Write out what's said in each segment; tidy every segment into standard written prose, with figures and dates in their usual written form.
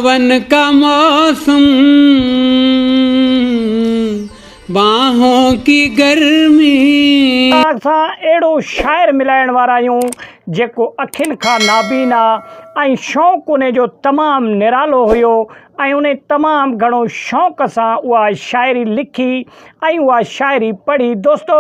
सावन का मौसम, बाहों की गर्मी। असां अहिड़ो शाइर मिलाइण वारा आहियूं जेको अखियुनि खां नाबीना ऐं शौक़ु उन जो तमामु निरालो हुयो ऐं उन तमामु घणो शौक़ सां उहा शाइरी लिखी ऐं उहा शाइरी पढ़ी। दोस्तो,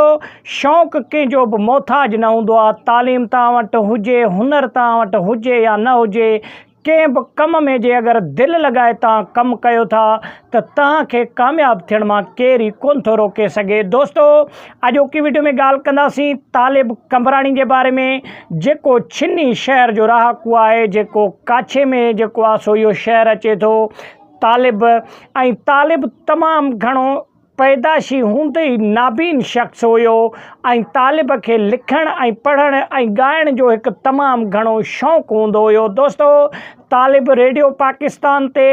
शौक़ु कंहिंजो बि मोहताज न हूंदो आहे। तालीम तव्हां वटि हुजे, हुनर तव्हां वटि हुजे या न हुजे, कंहिं बि कम में जे अगरि दिलि लॻाए तव्हां कमु कयो था त तव्हांखे कामयाबु थियण मां केरु ई कोन थो रोके सघे। दोस्तो, अॼोकी वीडियो में ॻाल्हि कंदासीं तालिब कमराणी जे बारे में, जेको छिन्नी शहर जो रहाकू आहे, जेको काछे में जेको आहे सो इहो शहर अचे थो। तालिब तमामु घणो पैदाशी हूंदे ई नाबीन शख़्स हुयो ऐं तालिब खे लिखणु ऐं पढ़णु ऐं ॻाइण जो हिकु तमामु घणो शौक़ु हूंदो हुयो। दोस्तो, तालिब रेडियो पाकिस्तान ते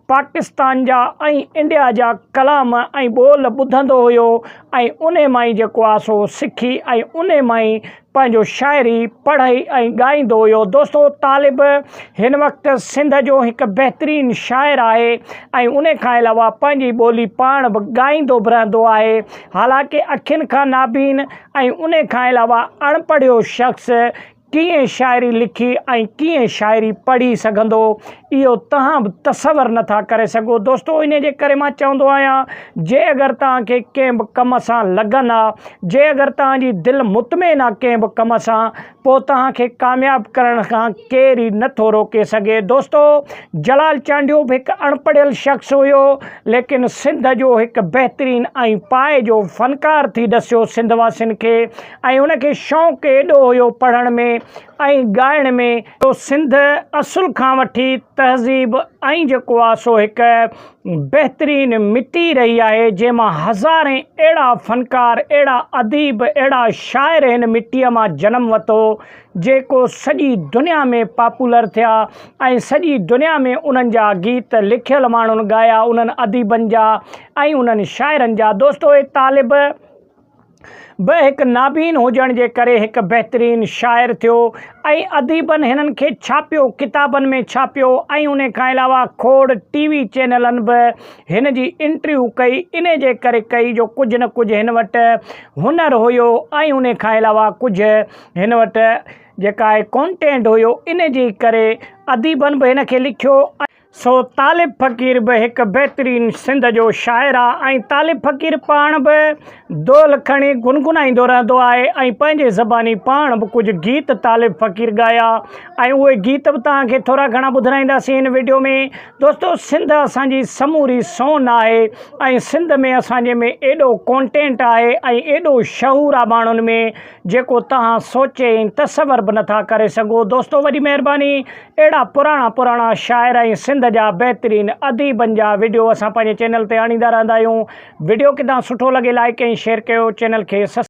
पाकिस्तान जा ऐं इंडिया जा कलाम ऐं ॿोल ॿुधंदो हुयो ऐं उन मां ई जेको आहे सो सिखी ऐं उन मां ई पंहिंजो शाइरी पढ़ाई ऐं ॻाईंदो हुयो। दोस्तो, तालिब हिन वक़्तु सिंध जो हिकु बहितरीनु शाइर आहे ऐं उन खां अलावा पंहिंजी ॿोली पाण बि ॻाईंदो बि रहंदो आहे। हालांकि अखियुनि खां नाबीन ऐं उन खां अलावा अणपढ़ियो शख़्स कीअं शाइरी लिखी ऐं कीअं शाइरी पढ़ी सघंदो, इहो तव्हां बि तसवुरु नथा करे सघो। दोस्तो, इन जे करे मां चवंदो आहियां, जे अगरि तव्हांखे कंहिं बि कम सां लगन आहे, जे अगरि तव्हांजी दिलि मुतमइन आहे कंहिं बि कम सां, पोइ तव्हांखे कामयाबु करण खां केरु ई नथो रोके सघे। दोस्तो, जलाल चांडियो बि हिकु अणपढ़ियल शख़्स हुयो, लेकिन सिंध जो हिकु बहितरीनु ऐं पाए जो फ़नकार थी ॾसियो सिंध वासियुनि खे ऐं उनखे शौक़ु एॾो हुयो पढ़ण में ऐं ॻाइण में। तो सिंध असुल खां वठी तहज़ीब ऐं जेको आहे सो हिकु बहितरीनु मिटी रही आहे, जंहिंमां हज़ारे अहिड़ा फ़नकार, अहिड़ा अदीब, अहिड़ा शाइर हिन मिटीअ मां जनमु वरितो जेको सॼी दुनिया में पॉपुलर थिया ऐं सॼी दुनिया में उन्हनि जा गीत लिखियल माण्हुनि ॻाया, उन्हनि अदीबनि जा ऐं उन्हनि शाइरनि जा। दोस्तो, हे तालिब बि हिकु नाबीन हुजण जे करे हिकु बहितरीनु शाइर थियो ऐं अदीबनि हिननि खे छापियो, किताबनि में छापियो ऐं उन खां अलावा खोड़ टीवी चैनलनि बि हिन जी इंटरव्यू कई। इन जे करे कई जो कुझु न कुझु हिन वटि हुनर हुयो ऐं उन खां अलावा कुझु हिन वटि जेका आहे कॉन्टेंट हुयो। इन जे करे अदीबनि बि हिन खे लिखियो। सो तालिब फ़क़ीर बि हिकु बहितरीनु सिंध जो शाइर आहे ऐं तालिब फ़क़ीर पाण बि दोल खणी गुनगुनाईंदो रहंदो आहे ऐं पंहिंजे ज़बानी पाण बि कुझु गीत तालिब फ़क़ीर ॻाया ऐं उहे गीत बि तव्हांखे थोरा घणा ॿुधाईंदासीं हिन वीडियो में। दोस्तो, सिंध असांजी समूरी सोन आहे ऐं सिंध में असांजे में एॾो कॉन्टेंट आहे ऐं एॾो शहूर आहे माण्हुनि में जेको तव्हां सोचे ऐं तसवुरु बि नथा करे सघो। दोस्तो, वॾी महिरबानी, अहिड़ा पुराणा शाइर ऐं सिंध जा बहितरीनु अदीबनि जा वीडियो असां पंहिंजे चैनल ते आणींदा रहंदा आहियूं। वीडियो किथां सुठो लॻे लाइक ऐं शेयर कयो, चैनल खे